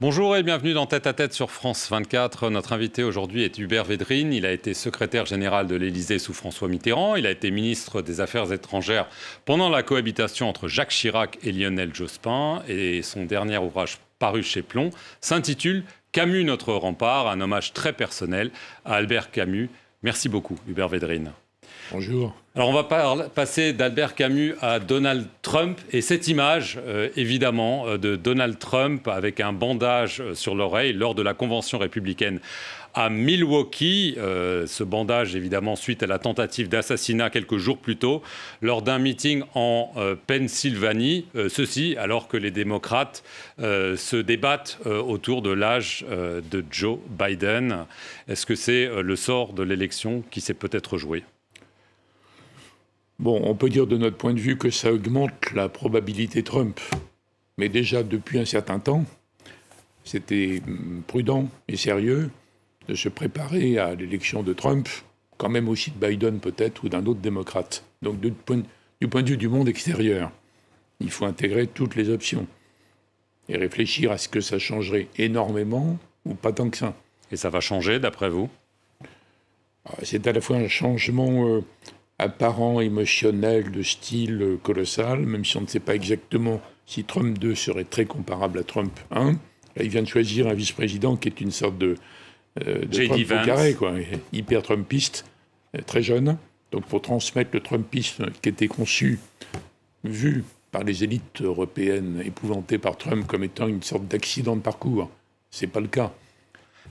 Bonjour et bienvenue dans Tête à Tête sur France 24. Notre invité aujourd'hui est Hubert Védrine. Il a été secrétaire général de l'Élysée sous François Mitterrand. Il a été ministre des Affaires étrangères pendant la cohabitation entre Jacques Chirac et Lionel Jospin. Et son dernier ouvrage paru chez Plomb s'intitule « Camus, notre rempart », un hommage très personnel à Albert Camus. Merci beaucoup, Hubert Védrine. Bonjour. Alors on va passer d'Albert Camus à Donald Trump et cette image évidemment de Donald Trump avec un bandage sur l'oreille lors de la convention républicaine à Milwaukee. Ce bandage évidemment suite à la tentative d'assassinat quelques jours plus tôt lors d'un meeting en Pennsylvanie. Ceci alors que les démocrates se débattent autour de l'âge de Joe Biden. Est-ce que c'est le sort de l'élection qui s'est peut-être joué ? Bon, on peut dire de notre point de vue que ça augmente la probabilité Trump. Mais déjà depuis un certain temps, c'était prudent et sérieux de se préparer à l'élection de Trump, quand même aussi de Biden peut-être, ou d'un autre démocrate. Donc du point de vue du monde extérieur, il faut intégrer toutes les options et réfléchir à ce que ça changerait énormément ou pas tant que ça. Et ça va changer d'après vous ? C'est à la fois un changement apparent, émotionnel, de style colossal, même si on ne sait pas exactement si Trump 2 serait très comparable à Trump 1. Là, il vient de choisir un vice-président qui est une sorte de Trump au carré, quoi, hyper trumpiste, très jeune. Donc pour transmettre le trumpisme qui était conçu, vu par les élites européennes épouvantées par Trump comme étant une sorte d'accident de parcours, c'est pas le cas.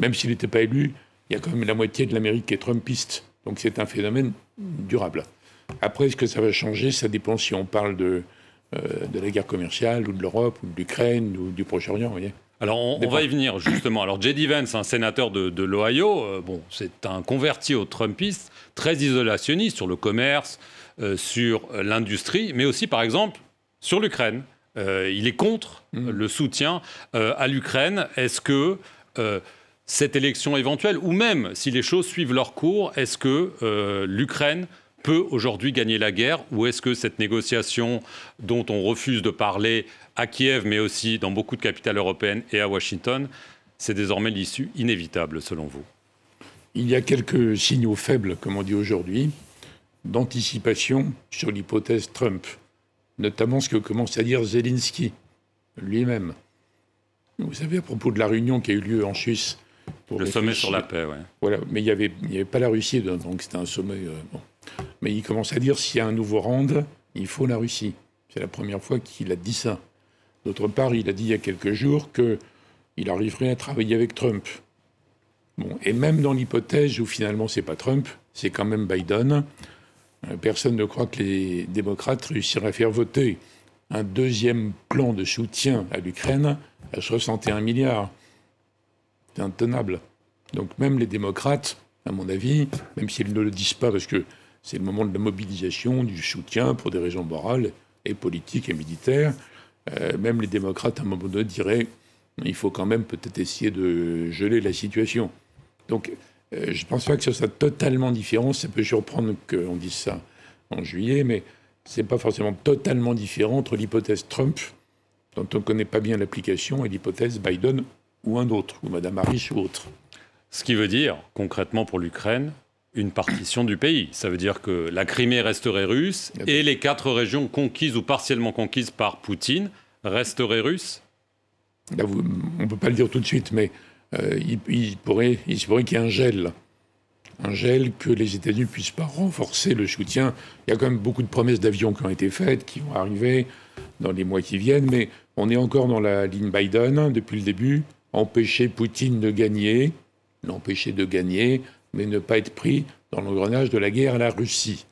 Même s'il n'était pas élu, il y a quand même la moitié de l'Amérique qui est trumpiste. Donc c'est un phénomène durable. Après, est-ce que ça va changer ? Ça dépend si on parle de la guerre commerciale, ou de l'Europe, ou de l'Ukraine, ou du Proche-Orient, vous voyez. Alors on va y venir justement. Alors J.D. Vance, un sénateur de l'Ohio, c'est un converti au Trumpiste, très isolationniste sur le commerce, sur l'industrie, mais aussi par exemple sur l'Ukraine. Il est contre le soutien à l'Ukraine. Est-ce que cette élection éventuelle, ou même si les choses suivent leur cours, est-ce que l'Ukraine peut aujourd'hui gagner la guerre, ou est-ce que cette négociation dont on refuse de parler à Kiev, mais aussi dans beaucoup de capitales européennes et à Washington, c'est désormais l'issue inévitable selon vous ? Il y a quelques signaux faibles, comme on dit aujourd'hui, d'anticipation sur l'hypothèse Trump, notamment ce que commence à dire Zelensky lui-même. Vous savez, à propos de la réunion qui a eu lieu en Suisse, le sommet sur la paix, oui. Voilà, mais il n'y avait pas la Russie, donc c'était un sommet. Bon. Mais il commence à dire s'il y a un nouveau round, il faut la Russie. C'est la première fois qu'il a dit ça. D'autre part, il a dit il y a quelques jours qu'il arriverait à travailler avec Trump. Bon, et même dans l'hypothèse où finalement c'est pas Trump, c'est quand même Biden, personne ne croit que les démocrates réussiraient à faire voter un deuxième plan de soutien à l'Ukraine à 61 milliards. C'est intenable. Donc même les démocrates, à mon avis, même s'ils ne le disent pas parce que c'est le moment de la mobilisation, du soutien pour des raisons morales et politiques et militaires, même les démocrates à un moment donné diraient il faut quand même peut-être essayer de geler la situation. Donc je ne pense pas que ce soit totalement différent. Ça peut surprendre qu'on dise ça en juillet, mais ce n'est pas forcément totalement différent entre l'hypothèse Trump, dont on ne connaît pas bien l'application, et l'hypothèse Biden ou un autre, ou Mme Harris ou autre. Ce qui veut dire, concrètement pour l'Ukraine, une partition du pays. Ça veut dire que la Crimée resterait russe et les 4 régions conquises ou partiellement conquises par Poutine resteraient russes ? Là, on ne peut pas le dire tout de suite, mais il se pourrait qu'il y ait un gel. Un gel, que les États-Unis ne puissent pas renforcer le soutien. Il y a quand même beaucoup de promesses d'avions qui ont été faites, qui vont arriver dans les mois qui viennent, mais on est encore dans la ligne Biden depuis le début. Empêcher Poutine de gagner, l'empêcher de gagner, mais ne pas être pris dans l'engrenage de la guerre à la Russie.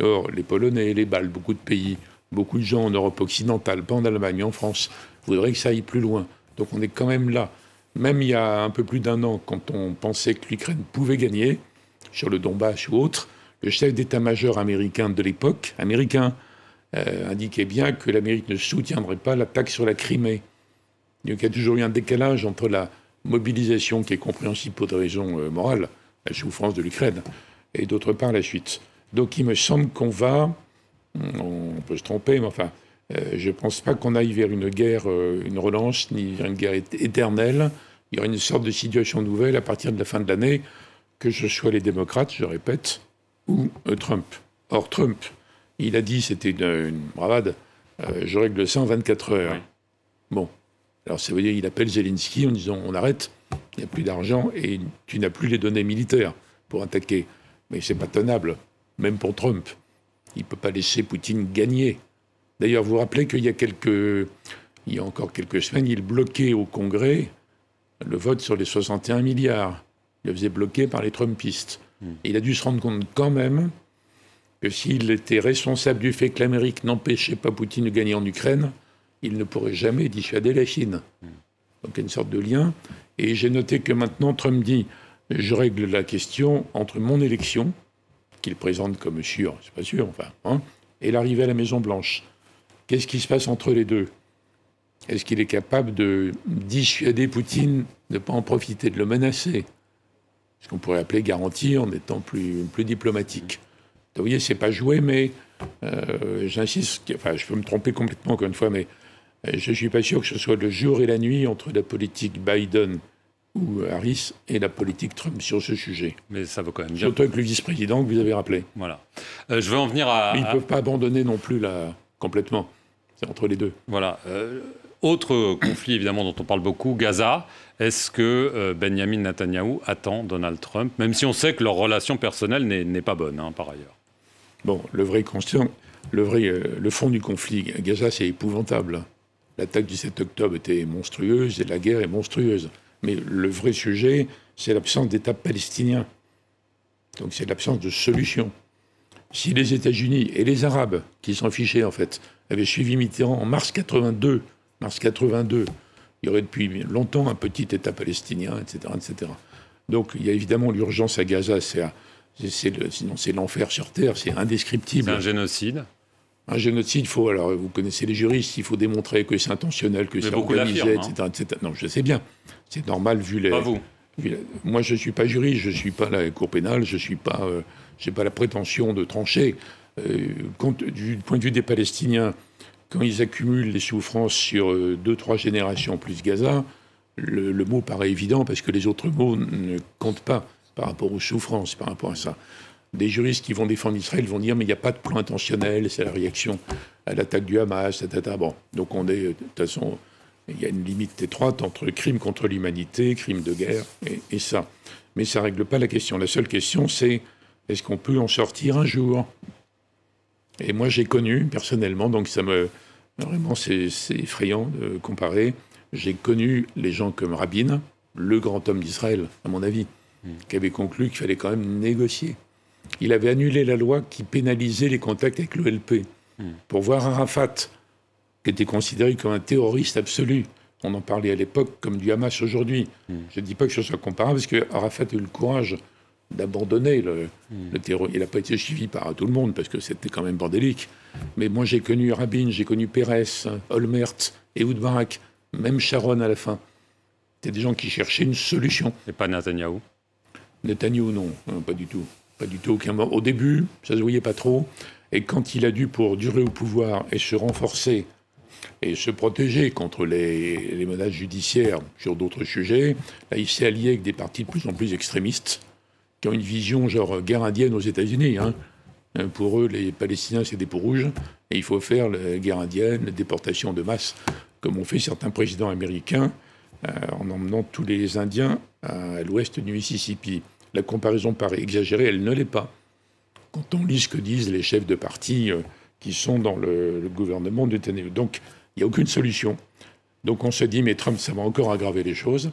Or, les Polonais, les Baltes, beaucoup de pays, beaucoup de gens en Europe occidentale, pas en Allemagne, en France, voudraient que ça aille plus loin. Donc on est quand même là. Même il y a un peu plus d'1 an, quand on pensait que l'Ukraine pouvait gagner, sur le Donbass ou autre, le chef d'état-major américain de l'époque, indiquait bien que l'Amérique ne soutiendrait pas l'attaque sur la Crimée. Donc il y a toujours eu un décalage entre la mobilisation, qui est compréhensible pour des raisons morales, la souffrance de l'Ukraine, et d'autre part la suite. Donc il me semble on peut se tromper, mais enfin, Je ne pense pas qu'on aille vers une guerre, une relance, ni vers une guerre éternelle. Il y aura une sorte de situation nouvelle à partir de la fin de l'année, que ce soit les démocrates, je répète, ou Trump. Or, Trump, il a dit, c'était une bravade, je règle ça en 24 heures. Oui. Bon, alors ça veut dire qu'il appelle Zelensky en disant on arrête, il n'y a plus d'argent et tu n'as plus les données militaires pour attaquer. Mais c'est pas tenable, même pour Trump. Il ne peut pas laisser Poutine gagner. D'ailleurs, vous vous rappelez qu'il y a encore quelques semaines, il bloquait au Congrès le vote sur les 61 milliards. Il le faisait bloquer par les Trumpistes. Et il a dû se rendre compte quand même que s'il était responsable du fait que l'Amérique n'empêchait pas Poutine de gagner en Ukraine, il ne pourrait jamais dissuader la Chine. Donc il y a une sorte de lien. Et j'ai noté que maintenant, Trump dit « Je règle la question entre mon élection, qu'il présente comme sûre, c'est pas sûr, enfin, hein, et l'arrivée à la Maison-Blanche. Qu'est-ce qui se passe entre les deux? Est-ce qu'il est capable de dissuader Poutine de ne pas en profiter, de le menacer? Ce qu'on pourrait appeler garantie en étant plus diplomatique. Vous voyez, c'est pas joué, mais j'insiste, enfin, je peux me tromper complètement encore une fois, mais je ne suis pas sûr que ce soit le jour et la nuit entre la politique Biden ou Harris et la politique Trump sur ce sujet. Mais ça vaut quand même bien. Surtout avec le vice-président que vous avez rappelé. Voilà. Je vais en venir à... Mais ils ne peuvent pas abandonner non plus complètement. C'est entre les deux. Voilà. Autre conflit, évidemment, dont on parle beaucoup, Gaza. Est-ce que Benjamin Netanyahou attend Donald Trump, même si on sait que leur relation personnelle n'est pas bonne, hein, par ailleurs? Bon, le fond du conflit, Gaza, c'est épouvantable. L'attaque du 7 octobre était monstrueuse et la guerre est monstrueuse. Mais le vrai sujet, c'est l'absence d'État palestinien. Donc c'est l'absence de solution. Si les États-Unis et les Arabes, qui s'en fichaient en fait, avaient suivi Mitterrand en mars 82, il y aurait depuis longtemps un petit État palestinien, etc., etc. Donc il y a évidemment l'urgence à Gaza, sinon c'est l'enfer sur Terre, c'est indescriptible. C'est un génocide. Un génocide, alors vous connaissez les juristes, il faut démontrer que c'est intentionnel, que c'est organisé, etc. Non, je sais bien. C'est normal vu les... Pas vous. Moi, je ne suis pas juriste, je ne suis pas la Cour pénale, je n'ai pas la prétention de trancher. Du point de vue des Palestiniens, quand ils accumulent les souffrances sur 2-3 générations plus Gaza, le mot paraît évident parce que les autres mots ne comptent pas par rapport aux souffrances, par rapport à ça. Des juristes qui vont défendre Israël vont dire mais il n'y a pas de plan intentionnel, c'est la réaction à l'attaque du Hamas, etc. Bon, donc on est, de toute façon, il y a une limite étroite entre crime contre l'humanité, crime de guerre et ça. Mais ça ne règle pas la question. La seule question, c'est est-ce qu'on peut en sortir un jour? Et moi, j'ai connu, personnellement, donc vraiment, c'est effrayant de comparer. J'ai connu les gens comme Rabin, le grand homme d'Israël, à mon avis, qui avait conclu qu'il fallait quand même négocier. Il avait annulé la loi qui pénalisait les contacts avec l'OLP pour voir Arafat, qui était considéré comme un terroriste absolu. On en parlait à l'époque comme du Hamas aujourd'hui. Je ne dis pas que ce soit comparable, parce que Arafat a eu le courage d'abandonner le terror. Il n'a pas été suivi par tout le monde, parce que c'était quand même bordélique. Mais moi, j'ai connu Rabin, j'ai connu Pérez, Olmert, Ehud Barak, même Sharon à la fin. C'était des gens qui cherchaient une solution. Et pas Netanyahou? Netanyahou, non, pas du tout. Pas du tout, aucun moment. Au début, ça ne se voyait pas trop. Et quand il a dû, pour durer au pouvoir et se renforcer et se protéger contre les menaces judiciaires sur d'autres sujets, là, il s'est allié avec des partis de plus en plus extrémistes qui ont une vision genre guerre indienne aux États-Unis. Hein. Pour eux, les Palestiniens, c'est des peaux rouges. Et il faut faire la guerre indienne, la déportation de masse, comme ont fait certains présidents américains en emmenant tous les Indiens à l'ouest du Mississippi. La comparaison paraît exagérée, elle ne l'est pas. Quand on lit ce que disent les chefs de parti qui sont dans le gouvernement de Netanyahou. Donc, il n'y a aucune solution. Donc, on se dit, mais Trump, ça va encore aggraver les choses.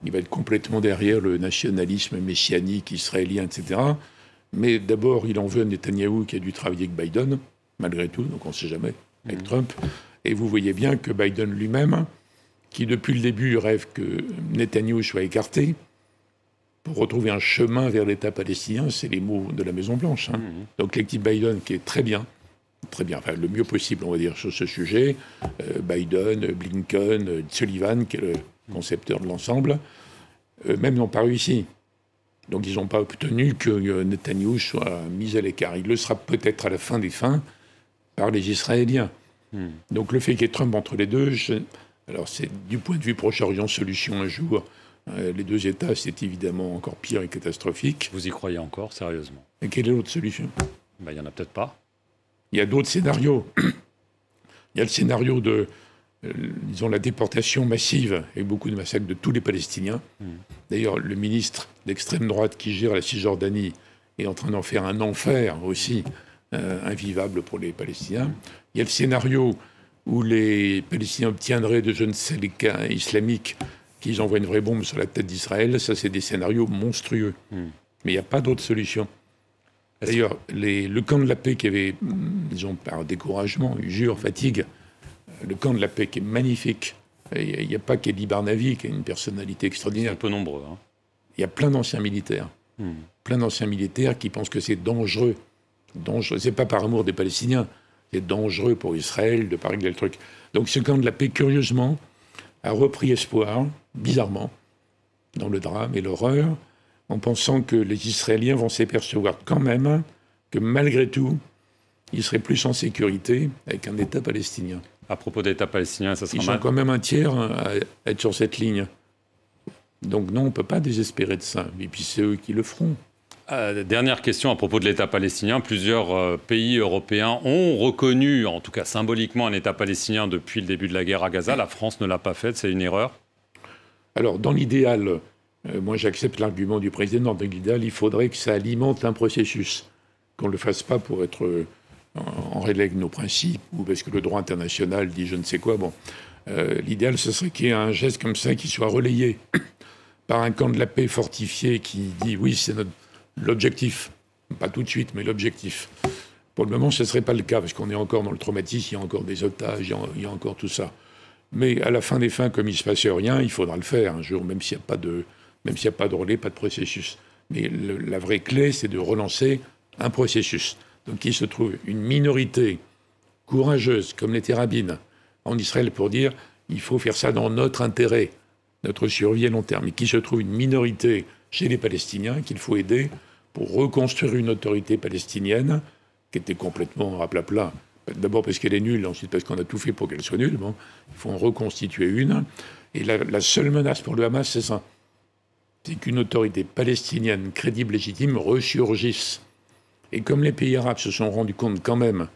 Il va être complètement derrière le nationalisme messianique israélien, etc. Mais d'abord, il en veut à Netanyahou qui a dû travailler avec Biden, malgré tout, donc on ne sait jamais, avec Trump. Et vous voyez bien que Biden lui-même, qui depuis le début rêve que Netanyahou soit écarté, pour retrouver un chemin vers l'État palestinien, c'est les mots de la Maison-Blanche. Hein. Donc l'équipe Biden qui est très bien, enfin le mieux possible, on va dire, sur ce sujet, Biden, Blinken, Sullivan, qui est le concepteur de l'ensemble, eux-mêmes n'ont pas réussi. Donc ils n'ont pas obtenu que Netanyahou soit mis à l'écart. Il le sera peut-être à la fin des fins par les Israéliens. Donc le fait qu'il y ait Trump entre les deux, alors c'est du point de vue Proche-Orient, solution un jour. Les deux États, c'est évidemment encore pire et catastrophique. Vous y croyez encore, sérieusement? Et quelle est l'autre solution? Il n'y en a peut-être pas. Il y a d'autres scénarios. Il y a le scénario de, disons, la déportation massive et beaucoup de massacres de tous les Palestiniens. D'ailleurs, le ministre d'extrême droite qui gère la Cisjordanie est en train d'en faire un enfer aussi, invivable pour les Palestiniens. Il y a le scénario où les Palestiniens obtiendraient de je ne sais les cas islamiques qu'ils envoient une vraie bombe sur la tête d'Israël. Ça, c'est des scénarios monstrueux. Mais il n'y a pas d'autre solution. D'ailleurs, le camp de la paix qui avait, disons, par découragement, usure, fatigue, le camp de la paix qui est magnifique. Il n'y a pas qu'Eli Barnavi, qui a une personnalité extraordinaire. Un peu nombreux. Hein. Il y a plein d'anciens militaires. Plein d'anciens militaires qui pensent que c'est dangereux. C'est pas par amour des Palestiniens. C'est dangereux pour Israël de pas régler le truc. Donc ce camp de la paix, curieusement, a repris espoir, bizarrement, dans le drame et l'horreur, en pensant que les Israéliens vont s'apercevoir quand même que malgré tout, ils seraient plus en sécurité avec un État palestinien. À propos d'État palestinien, ça sera Ils sont quand même un tiers à être sur cette ligne. Donc non, on ne peut pas désespérer de ça. Et puis c'est eux qui le feront. Dernière question à propos de l'État palestinien. Plusieurs pays européens ont reconnu, en tout cas symboliquement, un État palestinien depuis le début de la guerre à Gaza. La France ne l'a pas fait, c'est une erreur? Alors, dans l'idéal, moi j'accepte l'argument du président. Dans l'idéal, il faudrait que ça alimente un processus. Qu'on ne le fasse pas pour être en relègue nos principes ou parce que le droit international dit je ne sais quoi. Bon, l'idéal, ce serait qu'il y ait un geste comme ça qui soit relayé par un camp de la paix fortifié qui dit oui, c'est l'objectif. Pas tout de suite, mais l'objectif. Pour le moment, ce ne serait pas le cas, parce qu'on est encore dans le traumatisme, il y a encore des otages, il y a encore tout ça. Mais à la fin des fins, comme il ne se passe rien, il faudra le faire un jour, même s'il n'y a pas de relais, pas de processus. Mais la vraie clé, c'est de relancer un processus. Donc il se trouve une minorité courageuse, comme l'était Rabin, en Israël, pour dire il faut faire ça dans notre intérêt, notre survie à long terme. Et qu'il se trouve une minorité chez les Palestiniens qu'il faut aider pour reconstruire une autorité palestinienne qui était complètement raplapla. D'abord parce qu'elle est nulle, ensuite parce qu'on a tout fait pour qu'elle soit nulle. Bon, il faut en reconstituer une. Et la seule menace pour le Hamas, c'est ça. C'est qu'une autorité palestinienne crédible, légitime, ressurgisse. Et comme les pays arabes se sont rendus compte quand même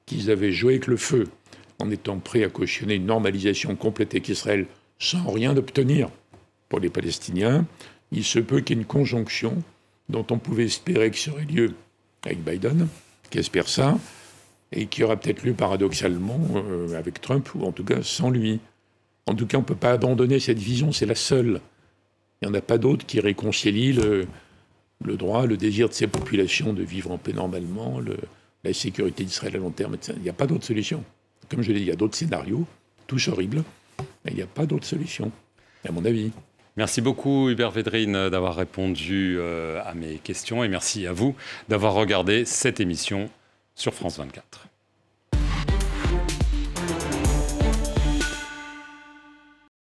qu'ils avaient joué avec le feu en étant prêts à cautionner une normalisation complète avec Israël sans rien obtenir pour les Palestiniens, il se peut qu'il y ait une conjonction dont on pouvait espérer qu'il aurait lieu avec Biden, qui espère ça, et qui aura peut-être lieu paradoxalement avec Trump, ou en tout cas sans lui. En tout cas, on ne peut pas abandonner cette vision, c'est la seule. Il n'y en a pas d'autre qui réconcilie le droit, le désir de ces populations de vivre en paix normalement, la sécurité d'Israël à long terme, etc. Il n'y a pas d'autre solution. Comme je l'ai dit, il y a d'autres scénarios, tous horribles, mais il n'y a pas d'autre solution, à mon avis. Merci beaucoup Hubert Védrine d'avoir répondu à mes questions et merci à vous d'avoir regardé cette émission sur France 24.